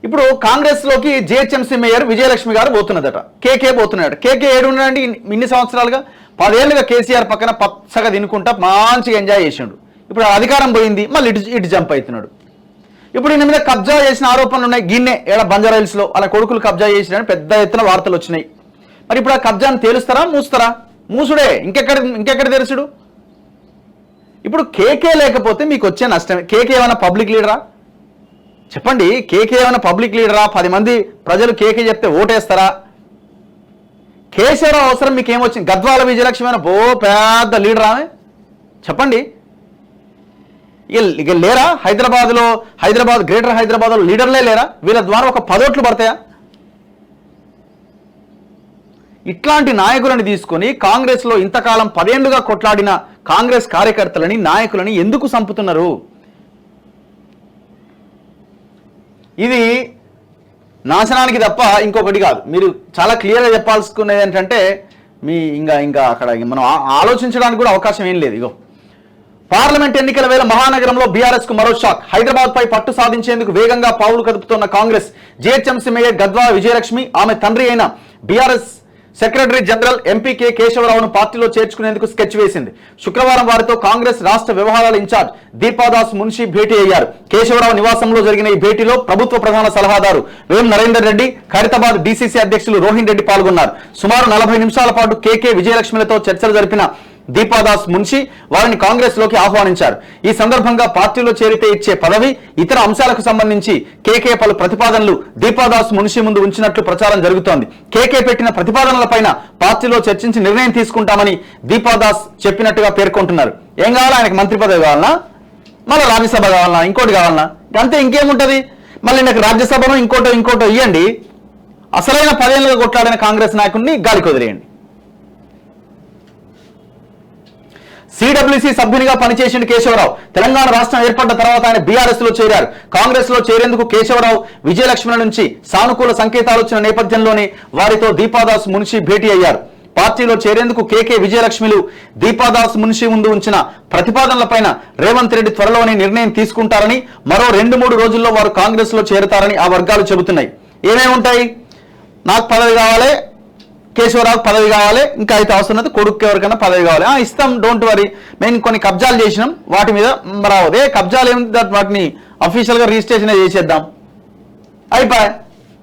ఇప్పుడు కాంగ్రెస్లోకి GHMC mayor Vijayalakshmi గారు పోతున్నదట, కేకే పోతున్నాడు. కేకే ఏడున్నాడండి ఇన్ని సంవత్సరాలుగా, 10 ఏళ్ళుగా కేసీఆర్ పక్కన పచ్చగా తినుకుంటా మంచిగా ఎంజాయ్ చేసిండు. ఇప్పుడు అధికారం పోయింది, మళ్ళీ ఇటు జంప్ అవుతున్నాడు. ఇప్పుడు ఈయన మీద కబ్జా చేసిన ఆరోపణలు ఉన్నాయి. గిన్నె ఏడ బంజారాహిల్స్లో వాళ్ళ కొడుకులు కబ్జా చేసినని పెద్ద ఎత్తున వార్తలు వచ్చినాయి. మరి ఇప్పుడు ఆ కబ్జాను తేలుస్తారా, మూస్తారా? మూసుడే, ఇంకెక్కడ తెరుచుడు? ఇప్పుడు కేకే లేకపోతే మీకు వచ్చే నష్టమే. కేకే ఏమైనా పబ్లిక్ లీడరా చెప్పండి? కేకే ఏమైనా పబ్లిక్ లీడరా? 10 మంది ప్రజలు కేకే చెప్తే ఓటేస్తారా? కేసీఆర్ అవసరం మీకు ఏమొచ్చింది? గద్వాల విజయలక్ష్మి అయినా పెద్ద లీడరా చెప్పండి? ఇక లేరా? గ్రేటర్ హైదరాబాద్లో లీడర్లే లేరా? వీళ్ళ ద్వారా ఒక 10 ఓట్లు పడతాయా? ఇట్లాంటి నాయకులని తీసుకొని కాంగ్రెస్లో ఇంతకాలం 10 ఏళ్లుగా కొట్లాడిన కాంగ్రెస్ కార్యకర్తలని, నాయకులని ఎందుకు చంపుతున్నారు? ఇది నాశనానికి తప్ప ఇంకొకటి కాదు. మీరు చాలా క్లియర్గా చెప్పాల్సుకునేది ఏంటంటే, మీ ఇంకా అక్కడ మనం ఆలోచించడానికి కూడా అవకాశం ఏం లేదు. ఇగో పార్లమెంట్ ఎన్నికల వేళ మహానగరంలో బీఆర్ఎస్ కు మరో షాక్. హైదరాబాద్ పై పట్టు సాధించేందుకు వేగంగా పావులు కదుపుతున్న కాంగ్రెస్. జిహెచ్ఎంసీ మేయర్ గద్వాల విజయలక్ష్మి, ఆమె తండ్రి అయిన బీఆర్ఎస్ సెక్రటరీ జనరల్ ఎంపీకే కేశవరావును పార్టీలో చేర్చుకునేందుకు స్కెచ్ వేసింది. శుక్రవారం వారితో కాంగ్రెస్ రాష్ట్ర వ్యవహారాల ఇన్ఛార్జ్ దీపాదాస్ మున్షి భేటీ అయ్యారు. కేశవరావు నివాసంలో జరిగిన ఈ భేటీలో ప్రభుత్వ ప్రధాన సలహాదారు వేం నరేందర్ రెడ్డి, ఖైరతాబాద్ డీసీసీ అధ్యక్షులు రోహిన్ రెడ్డి పాల్గొన్నారు. సుమారు 40 నిమిషాల పాటు కేకే విజయలక్ష్మిలతో చర్చలు జరిపిన దీపాదాస్ మున్షి వారిని కాంగ్రెస్ లోకి ఆహ్వానించారు. ఈ సందర్భంగా పార్టీలో చేరితే ఇచ్చే పదవి, ఇతర అంశాలకు సంబంధించి కేకే పలు ప్రతిపాదనలు దీపాదాస్ మున్షి ముందు ఉంచినట్లు ప్రచారం జరుగుతోంది. కేకే పెట్టిన ప్రతిపాదనలపైన పార్టీలో చర్చించి నిర్ణయం తీసుకుంటామని దీపాదాస్ చెప్పినట్టుగా పేర్కొంటున్నారు. ఏం కావాలా ఆయనకు? మంత్రి పదవి కావాలనా, మళ్ళీ రాజ్యసభ కావాలనా, ఇంకోటి కావాలనా? అంతే, ఇంకేముంటది? మళ్ళీ నాకు రాజ్యసభను ఇంకోటో ఇవ్వండి. అసలైన 10 ఏళ్ళుగా కొట్లాడిన కాంగ్రెస్ నాయకుడిని గాలికి వదిలేయండి. సిడబ్ల్యూసీ సభ్యునిగా పనిచేసిన కేశవరావు తెలంగాణ రాష్ట్రం ఏర్పడ్డ తర్వాత ఆయన బీఆర్ఎస్ లో చేరారు. కాంగ్రెస్ లో చేరేందుకు కేశవరావు విజయలక్ష్మి నుంచి సానుకూల సంకేతాలు వచ్చిన నేపథ్యంలోనే వారితో దీపాదాస్ మున్షి భేటీ అయ్యారు. పార్టీలో చేరేందుకు కేకే విజయలక్ష్మిలు దీపాదాస్ మున్షి ముందు ఉంచిన ప్రతిపాదనలపైన రేవంత్ రెడ్డి త్వరలోనే నిర్ణయం తీసుకుంటారని, మరో 2-3 రోజుల్లో వారు కాంగ్రెస్ లో చేరతారని ఆ వర్గాలు చెబుతున్నాయి. ఏమేమి ఉంటాయి? నాకు పదవి కావాలి, కేశవరావు పదవి కావాలి, ఇంకా అయితే అవసరం లేదు, కొడుకు ఎవరికైనా పదవి కావాలి, ఇస్తాం, డోంట్ వరీ, మేము కొన్ని కబ్జాలు చేసినాం, వాటి మీద రావదే కబ్జాలు ఏమి, వాటిని అఫీషియల్గా రిజిస్ట్రేషన్ చేసేద్దాం, అయిపోయి